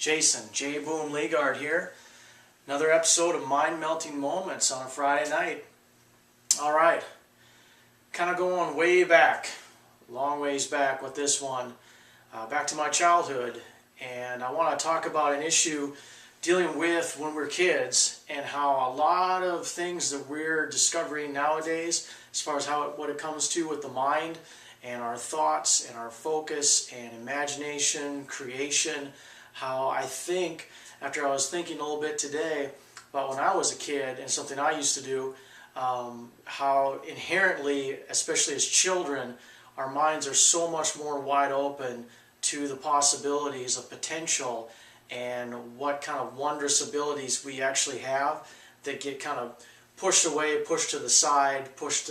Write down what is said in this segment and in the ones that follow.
Jason, J. Boom Leagard here. Another episode of Mind Melting Moments on a Friday night. Alright, kind of going way back, long ways back with this one, back to my childhood. And I want to talk about an issue dealing with when we're kids and how a lot of things that we're discovering nowadays as far as what it comes to with the mind and our thoughts and our focus and imagination, creation, how I think, after I was thinking a little bit today about when I was a kid and something I used to do, how inherently, especially as children, our minds are so much more wide open to the possibilities of potential and what kind of wondrous abilities we actually have that get kind of pushed away, pushed to the side, pushed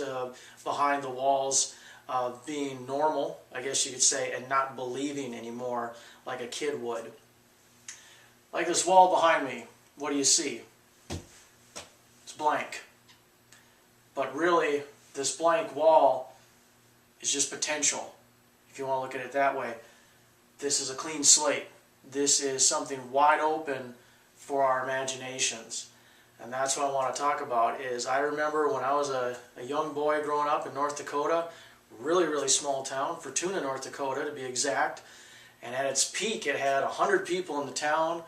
behind the walls of being normal, I guess you could say, and not believing anymore like a kid would. Like this wall behind me, what do you see? It's blank. But really, this blank wall is just potential, if you want to look at it that way. This is a clean slate. This is something wide open for our imaginations. And that's what I want to talk about. Is I remember when I was a young boy growing up in North Dakota, really small town, Fortuna, North Dakota to be exact. And at its peak it had 100 people in the town.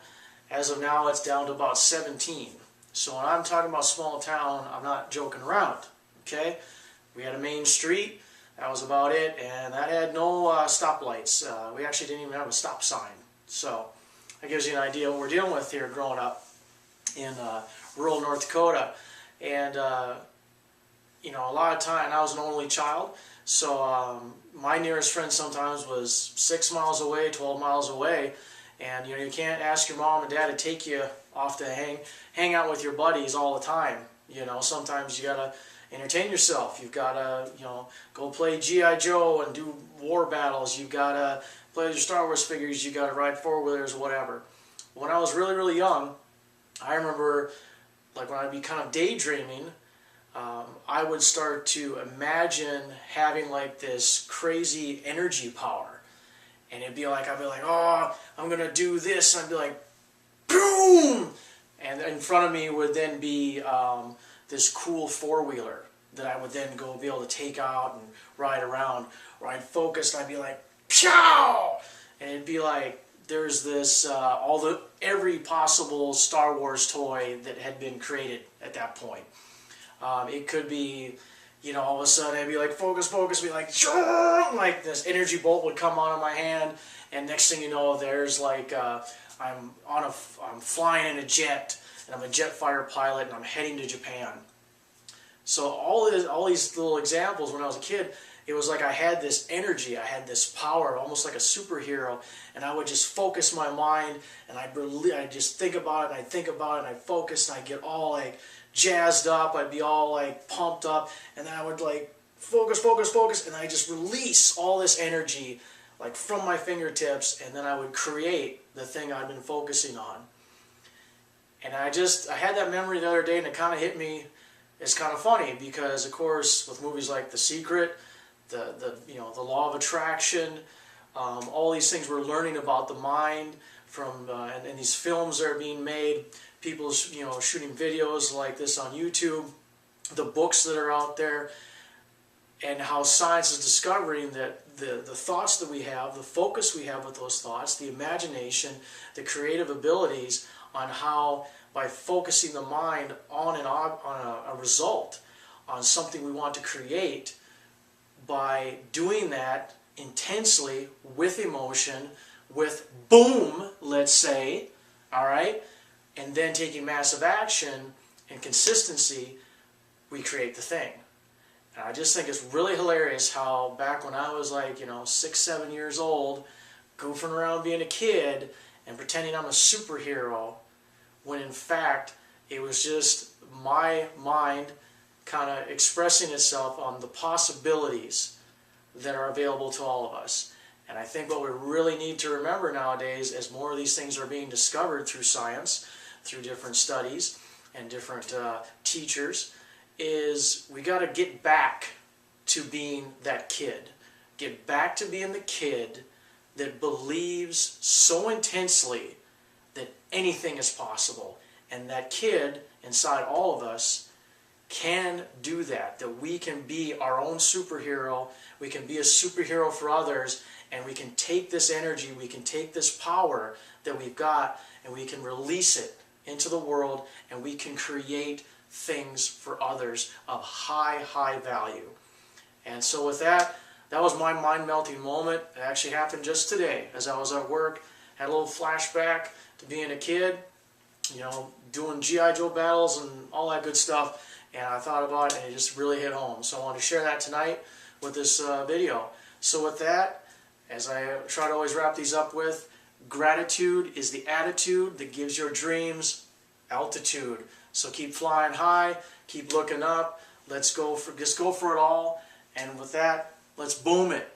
As of now it's down to about 17. So when I'm talking about small town, I'm not joking around. Okay? We had a main street, that was about it, and that had no stoplights. We actually didn't even have a stop sign. So that gives you an idea what we're dealing with here growing up in rural North Dakota. And you know, a lot of time, I was an only child, so my nearest friend sometimes was 6 miles away, 12 miles away. And you know, you can't ask your mom and dad to take you off to hang out with your buddies all the time. You know, sometimes you gotta entertain yourself. You've gotta, you know, go play G.I. Joe and do war battles. You've gotta play with your Star Wars figures. You gotta ride four-wheelers, whatever. When I was really young, I remember, like when I'd be kind of daydreaming, I would start to imagine having like this crazy energy power. And it'd be like, I'd be like, oh, I'm going to do this. And I'd be like, boom! And in front of me would then be this cool four-wheeler that I would then go be able to take out and ride around. Or I'd focus and I'd be like, pow! And it'd be like, there's this, every possible Star Wars toy that had been created at that point. It could be, you know, all of a sudden I'd be like, focus, be like this energy bolt would come out of my hand, and next thing you know, there's like, I'm flying in a jet, and I'm a jet fighter pilot, and I'm heading to Japan. So all these little examples when I was a kid, it was like I had this energy, I had this power, almost like a superhero, and I would just focus my mind, and I'd just think about it, and I'd think about it, and I'd focus, and I'd get all like jazzed up, I'd be all like pumped up, and then I would like focus, and I just release all this energy like from my fingertips, and then I would create the thing I've been focusing on. And I had that memory the other day, and it kind of hit me. It's kind of funny because, of course, with movies like The Secret, the law of attraction, all these things we're learning about the mind from, and these films that are being made, people, you know, shooting videos like this on YouTube, the books that are out there, and how science is discovering that the thoughts that we have, the focus we have with those thoughts, the imagination, the creative abilities on how, by focusing the mind on a result, on something we want to create, by doing that intensely with emotion, with boom, let's say, all right, and then taking massive action and consistency, we create the thing. And I just think it's really hilarious how back when I was like, you know, 6, 7 years old, goofing around being a kid and pretending I'm a superhero, when in fact it was just my mind kind of expressing itself on the possibilities that are available to all of us. And I think what we really need to remember nowadays, as more of these things are being discovered through science, through different studies and different teachers, is we got to get back to being that kid. Get back to being the kid that believes so intensely anything is possible. And that kid inside all of us can do that, that we can be our own superhero, we can be a superhero for others, and we can take this energy, we can take this power that we've got, and we can release it into the world, and we can create things for others of high, high value. And so with that, that was my mind-melting moment. It actually happened just today as I was at work. Had a little flashback to being a kid, you know, doing G.I. Joe battles and all that good stuff. And I thought about it and it just really hit home. So I want to share that tonight with this video. So with that, as I try to always wrap these up with, gratitude is the attitude that gives your dreams altitude. So keep flying high, keep looking up, just go for it all. And with that, let's boom it.